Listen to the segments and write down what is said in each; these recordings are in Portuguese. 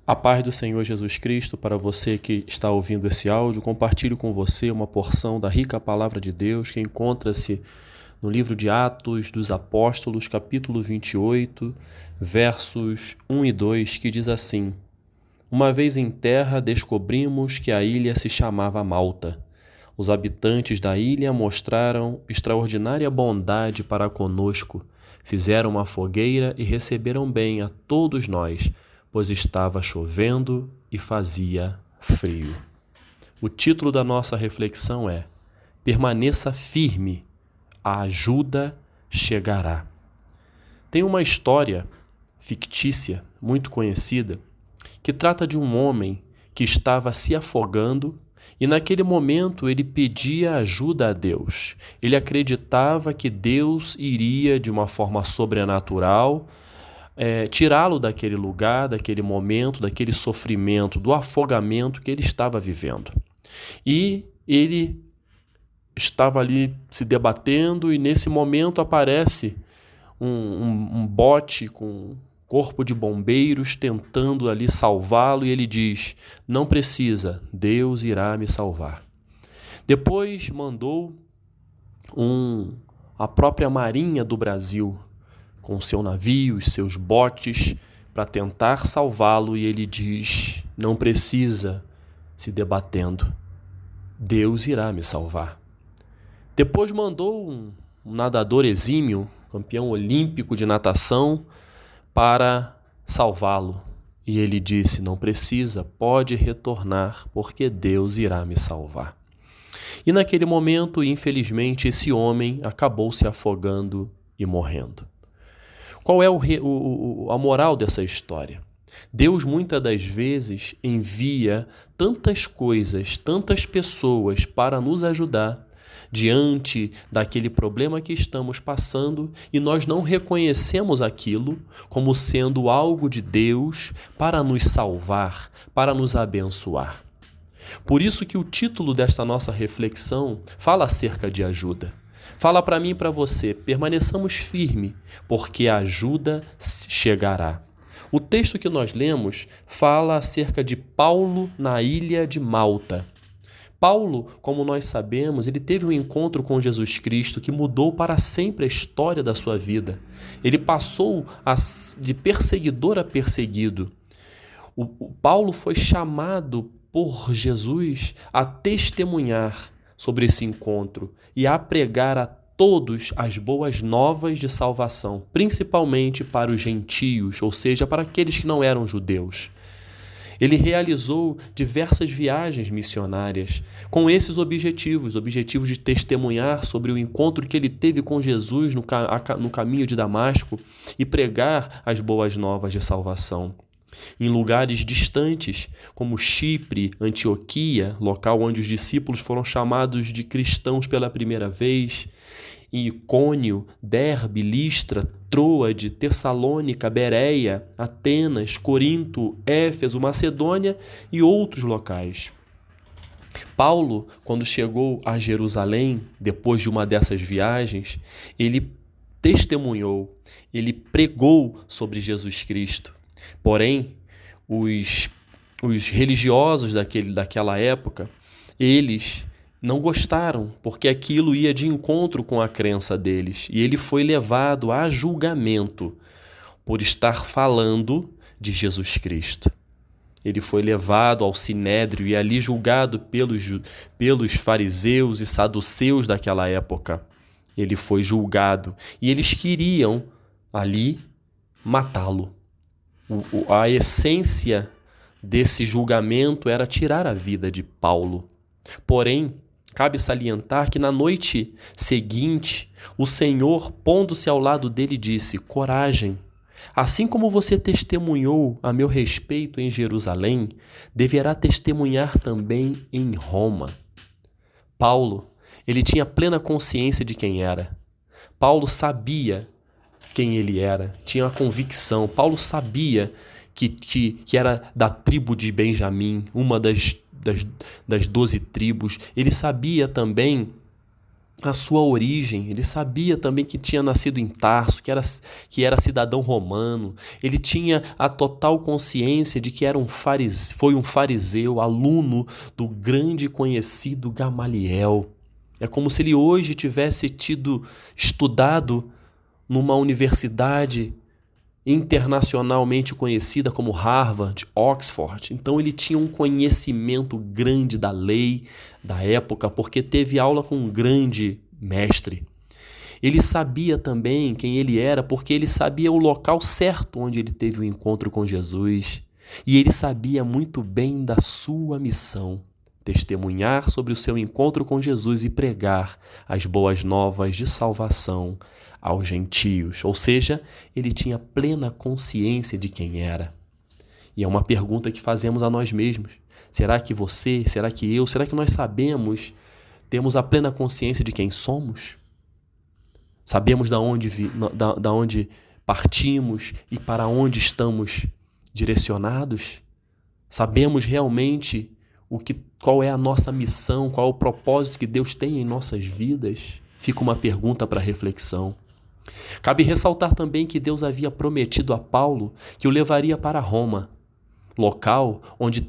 A paz do Senhor Jesus Cristo para você que está ouvindo esse áudio. Compartilho com você uma porção da rica palavra de Deus que encontra-se no livro de Atos dos Apóstolos, capítulo 28, versos 1 e 2, que diz assim: Uma vez em terra, descobrimos que a ilha se chamava Malta. Os habitantes da ilha mostraram extraordinária bondade para conosco, fizeram uma fogueira e receberam bem a todos nós, pois estava chovendo e fazia frio. O título da nossa reflexão é: Permaneça firme, a ajuda chegará. Tem uma história fictícia, muito conhecida, que trata de um homem que estava se afogando e naquele momento ele pedia ajuda a Deus. Ele acreditava que Deus iria, de uma forma sobrenatural, tirá-lo daquele lugar, daquele momento, daquele sofrimento, do afogamento que ele estava vivendo. E ele estava ali se debatendo e nesse momento aparece um bote com corpo de bombeiros tentando ali salvá-lo e ele diz: não precisa, Deus irá me salvar. Depois mandou a própria Marinha do Brasil com seu navio, seus botes, para tentar salvá-lo, e ele diz: não precisa se debatendo, Deus irá me salvar. Depois mandou um nadador exímio, campeão olímpico de natação, para salvá-lo, e ele disse: não precisa, pode retornar, porque Deus irá me salvar. E naquele momento, infelizmente, esse homem acabou se afogando e morrendo. Qual é a moral dessa história? Deus muitas das vezes envia tantas coisas, tantas pessoas para nos ajudar diante daquele problema que estamos passando e nós não reconhecemos aquilo como sendo algo de Deus para nos salvar, para nos abençoar. Por isso que o título desta nossa reflexão fala acerca de ajuda. Fala para mim e para você: permaneçamos firmes, porque a ajuda chegará. O texto que nós lemos fala acerca de Paulo na ilha de Malta. Paulo, como nós sabemos, ele teve um encontro com Jesus Cristo que mudou para sempre a história da sua vida. Ele passou de perseguidor a perseguido. O Paulo foi chamado por Jesus a testemunhar sobre esse encontro e a pregar a todos as boas novas de salvação, principalmente para os gentios, ou seja, para aqueles que não eram judeus. Ele realizou diversas viagens missionárias com esses objetivos de testemunhar sobre o encontro que ele teve com Jesus no caminho de Damasco e pregar as boas novas de salvação. Em lugares distantes, como Chipre, Antioquia, local onde os discípulos foram chamados de cristãos pela primeira vez, em Icônio, Derbe, Listra, Troade, Tessalônica, Bereia, Atenas, Corinto, Éfeso, Macedônia e outros locais. Paulo, quando chegou a Jerusalém, depois de uma dessas viagens, ele testemunhou, ele pregou sobre Jesus Cristo. Porém, os religiosos daquela época, eles não gostaram, porque aquilo ia de encontro com a crença deles. E ele foi levado a julgamento por estar falando de Jesus Cristo. Ele foi levado ao sinédrio e ali julgado pelos fariseus e saduceus daquela época. Ele foi julgado e eles queriam ali matá-lo. A essência desse julgamento era tirar a vida de Paulo. Porém, cabe salientar que na noite seguinte, o Senhor, pondo-se ao lado dele, disse: coragem, assim como você testemunhou a meu respeito em Jerusalém, deverá testemunhar também em Roma. Paulo, ele tinha plena consciência de quem era. Paulo sabia quem ele era, tinha a convicção. Paulo sabia que era da tribo de Benjamim, uma das 12 tribos. Ele sabia também a sua origem, ele sabia também que tinha nascido em Tarso, que era cidadão romano, ele tinha a total consciência de que foi um fariseu, aluno do grande e conhecido Gamaliel. É como se ele hoje tivesse estudado numa universidade internacionalmente conhecida como Harvard, Oxford. Então ele tinha um conhecimento grande da lei da época, porque teve aula com um grande mestre. Ele sabia também quem ele era, porque ele sabia o local certo onde ele teve o encontro com Jesus. E ele sabia muito bem da sua missão: testemunhar sobre o seu encontro com Jesus e pregar as boas novas de salvação aos gentios. Ou seja, ele tinha plena consciência de quem era. E é uma pergunta que fazemos a nós mesmos. Será que você, será que eu, será que nós temos a plena consciência de quem somos? Sabemos da onde partimos e para onde estamos direcionados? Sabemos realmente qual é a nossa missão, qual é o propósito que Deus tem em nossas vidas? Fica uma pergunta para reflexão. Cabe ressaltar também que Deus havia prometido a Paulo que o levaria para Roma, local onde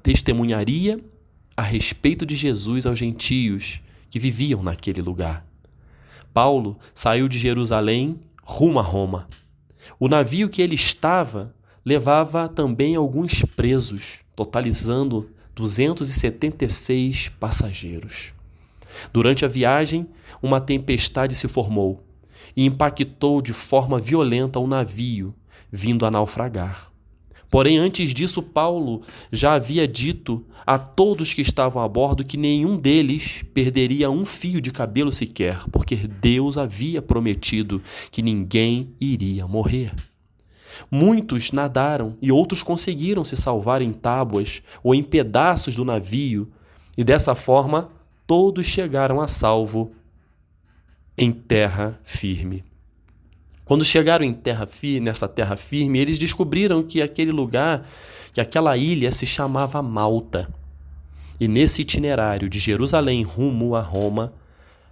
testemunharia a respeito de Jesus aos gentios que viviam naquele lugar. Paulo saiu de Jerusalém rumo a Roma. O navio que ele estava levava também alguns presos, totalizando 276 passageiros. Durante a viagem, uma tempestade se formou e impactou de forma violenta o navio, vindo a naufragar. Porém, antes disso, Paulo já havia dito a todos que estavam a bordo que nenhum deles perderia um fio de cabelo sequer, porque Deus havia prometido que ninguém iria morrer. Muitos nadaram e outros conseguiram se salvar em tábuas ou em pedaços do navio, e dessa forma todos chegaram a salvo em terra firme. Quando chegaram nessa terra firme, eles descobriram que aquele lugar, que aquela ilha se chamava Malta. E nesse itinerário de Jerusalém rumo a Roma,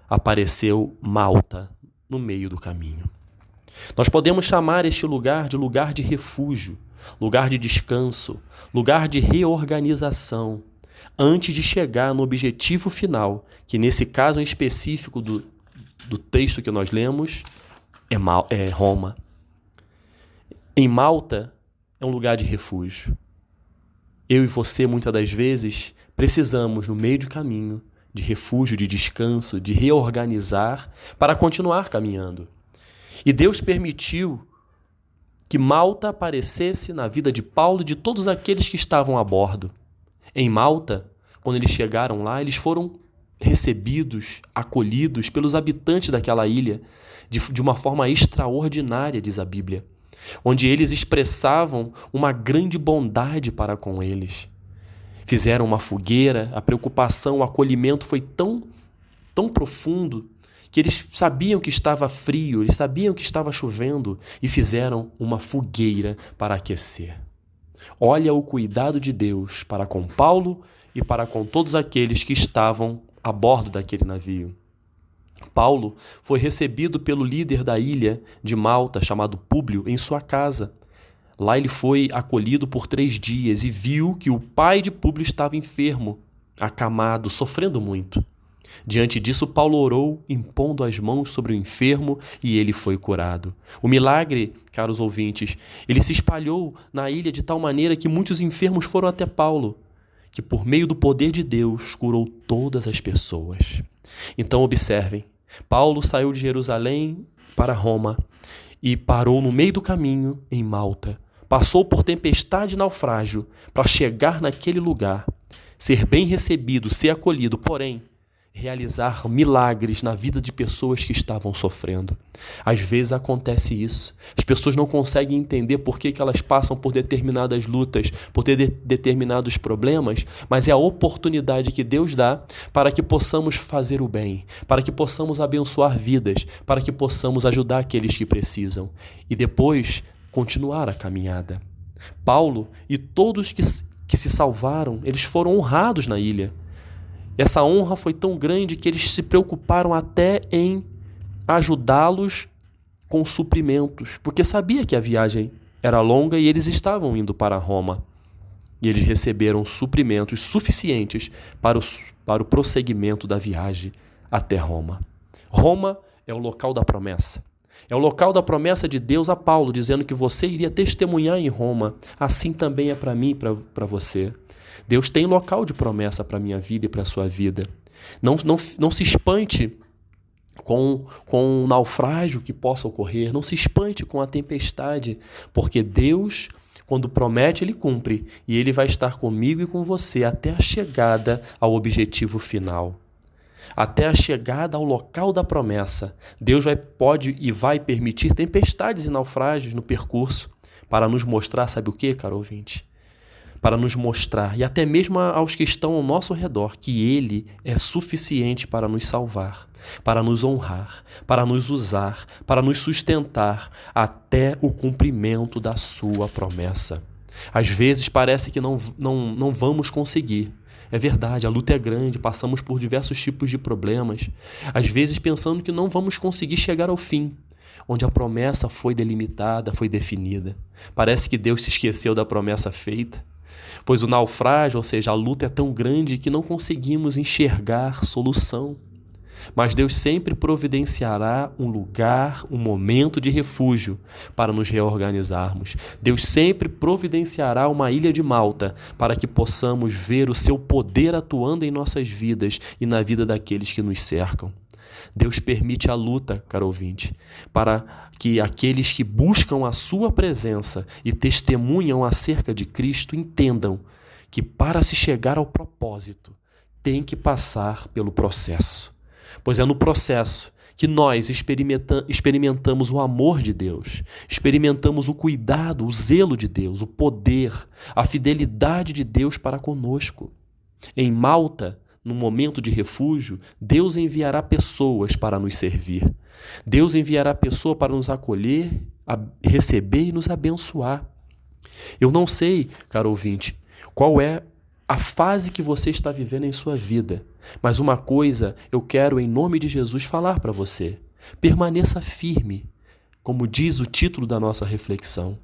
apareceu Malta no meio do caminho. Nós podemos chamar este lugar de refúgio, lugar de descanso, lugar de reorganização, antes de chegar no objetivo final, que nesse caso em específico do texto que nós lemos, é Roma. Em Malta é um lugar de refúgio. Eu e você, muitas das vezes, precisamos, no meio do caminho, de refúgio, de descanso, de reorganizar para continuar caminhando. E Deus permitiu que Malta aparecesse na vida de Paulo e de todos aqueles que estavam a bordo. Em Malta, quando eles chegaram lá, eles foram recebidos, acolhidos pelos habitantes daquela ilha de uma forma extraordinária, diz a Bíblia, onde eles expressavam uma grande bondade para com eles. Fizeram uma fogueira, a preocupação, o acolhimento foi tão profundo que eles sabiam que estava frio, eles sabiam que estava chovendo e fizeram uma fogueira para aquecer. Olha o cuidado de Deus para com Paulo e para com todos aqueles que estavam a bordo daquele navio. Paulo foi recebido pelo líder da ilha de Malta, chamado Públio, em sua casa. Lá ele foi acolhido por 3 dias e viu que o pai de Públio estava enfermo, acamado, sofrendo muito. Diante disso, Paulo orou, impondo as mãos sobre o enfermo, e ele foi curado. O milagre, caros ouvintes, ele se espalhou na ilha de tal maneira que muitos enfermos foram até Paulo, que por meio do poder de Deus curou todas as pessoas. Então observem, Paulo saiu de Jerusalém para Roma e parou no meio do caminho em Malta. Passou por tempestade e naufrágio para chegar naquele lugar, ser bem recebido, ser acolhido, porém realizar milagres na vida de pessoas que estavam sofrendo. Às vezes acontece isso. As pessoas não conseguem entender por que elas passam por determinadas lutas, por ter determinados problemas, mas é a oportunidade que Deus dá para que possamos fazer o bem, para que possamos abençoar vidas, para que possamos ajudar aqueles que precisam e depois continuar a caminhada. Paulo e todos que se salvaram, eles foram honrados na ilha. Essa honra foi tão grande que eles se preocuparam até em ajudá-los com suprimentos, porque sabia que a viagem era longa e eles estavam indo para Roma. E eles receberam suprimentos suficientes para o prosseguimento da viagem até Roma. Roma é o local da promessa. É o local da promessa de Deus a Paulo, dizendo que você iria testemunhar em Roma. Assim também é para mim e para você. Deus tem local de promessa para a minha vida e para a sua vida. Não se espante com um naufrágio que possa ocorrer. Não se espante com a tempestade, porque Deus, quando promete, Ele cumpre. E Ele vai estar comigo e com você até a chegada ao objetivo final. Até a chegada ao local da promessa. Deus pode e vai permitir tempestades e naufrágios no percurso para nos mostrar, sabe o que, caro ouvinte? Para nos mostrar, e até mesmo aos que estão ao nosso redor, que Ele é suficiente para nos salvar, para nos honrar, para nos usar, para nos sustentar até o cumprimento da sua promessa. Às vezes parece que não vamos conseguir. É verdade, a luta é grande, passamos por diversos tipos de problemas, às vezes pensando que não vamos conseguir chegar ao fim, onde a promessa foi delimitada, foi definida. Parece que Deus se esqueceu da promessa feita, pois o naufrágio, ou seja, a luta é tão grande que não conseguimos enxergar solução. Mas Deus sempre providenciará um lugar, um momento de refúgio para nos reorganizarmos. Deus sempre providenciará uma ilha de Malta para que possamos ver o seu poder atuando em nossas vidas e na vida daqueles que nos cercam. Deus permite a luta, caro ouvinte, para que aqueles que buscam a sua presença e testemunham acerca de Cristo entendam que para se chegar ao propósito tem que passar pelo processo. Pois é no processo que nós experimentamos o amor de Deus, experimentamos o cuidado, o zelo de Deus, o poder, a fidelidade de Deus para conosco. Em Malta, no momento de refúgio, Deus enviará pessoas para nos servir. Deus enviará pessoa para nos acolher, receber e nos abençoar. Eu não sei, caro ouvinte, qual é a fase que você está vivendo em sua vida, mas uma coisa eu quero, em nome de Jesus, falar para você. Permaneça firme, como diz o título da nossa reflexão.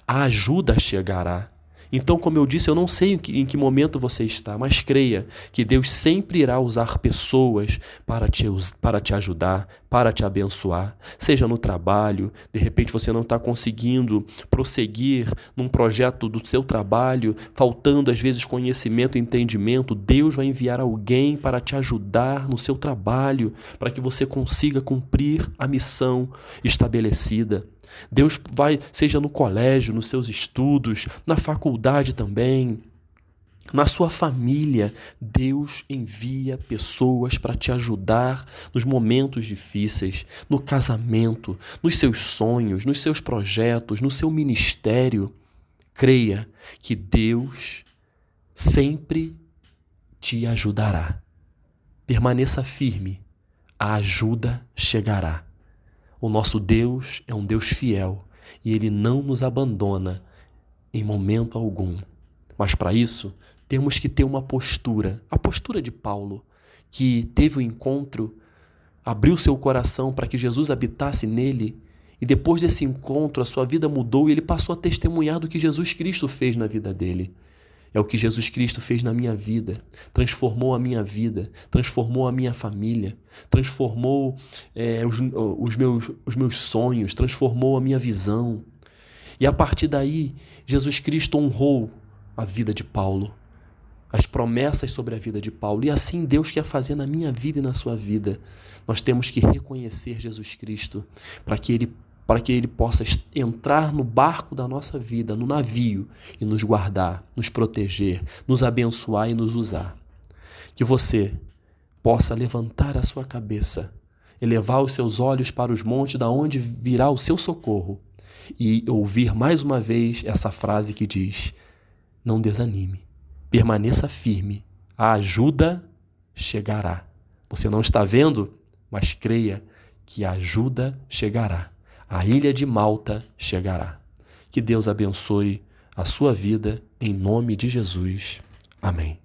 A ajuda chegará. Então, como eu disse, eu não sei em que momento você está, mas creia que Deus sempre irá usar pessoas para te ajudar, para te abençoar. Seja no trabalho, de repente você não está conseguindo prosseguir num projeto do seu trabalho, faltando às vezes conhecimento e entendimento, Deus vai enviar alguém para te ajudar no seu trabalho, para que você consiga cumprir a missão estabelecida. Deus vai, seja no colégio, nos seus estudos, na faculdade também, na sua família, Deus envia pessoas para te ajudar nos momentos difíceis, no casamento, nos seus sonhos, nos seus projetos, no seu ministério. Creia que Deus sempre te ajudará. Permaneça firme, a ajuda chegará. O nosso Deus é um Deus fiel e Ele não nos abandona em momento algum. Mas para isso, temos que ter uma postura, a postura de Paulo, que teve o encontro, abriu seu coração para que Jesus habitasse nele e depois desse encontro a sua vida mudou e ele passou a testemunhar do que Jesus Cristo fez na vida dele. É o que Jesus Cristo fez na minha vida, transformou a minha vida, transformou a minha família, transformou os meus sonhos, transformou a minha visão. E a partir daí, Jesus Cristo honrou a vida de Paulo, as promessas sobre a vida de Paulo. E assim Deus quer fazer na minha vida e na sua vida. Nós temos que reconhecer Jesus Cristo para que Ele possa entrar no barco da nossa vida, no navio, e nos guardar, nos proteger, nos abençoar e nos usar. Que você possa levantar a sua cabeça, elevar os seus olhos para os montes, da onde virá o seu socorro, e ouvir mais uma vez essa frase que diz: não desanime, permaneça firme, a ajuda chegará. Você não está vendo, mas creia que a ajuda chegará. A ilha de Malta chegará. Que Deus abençoe a sua vida, em nome de Jesus. Amém.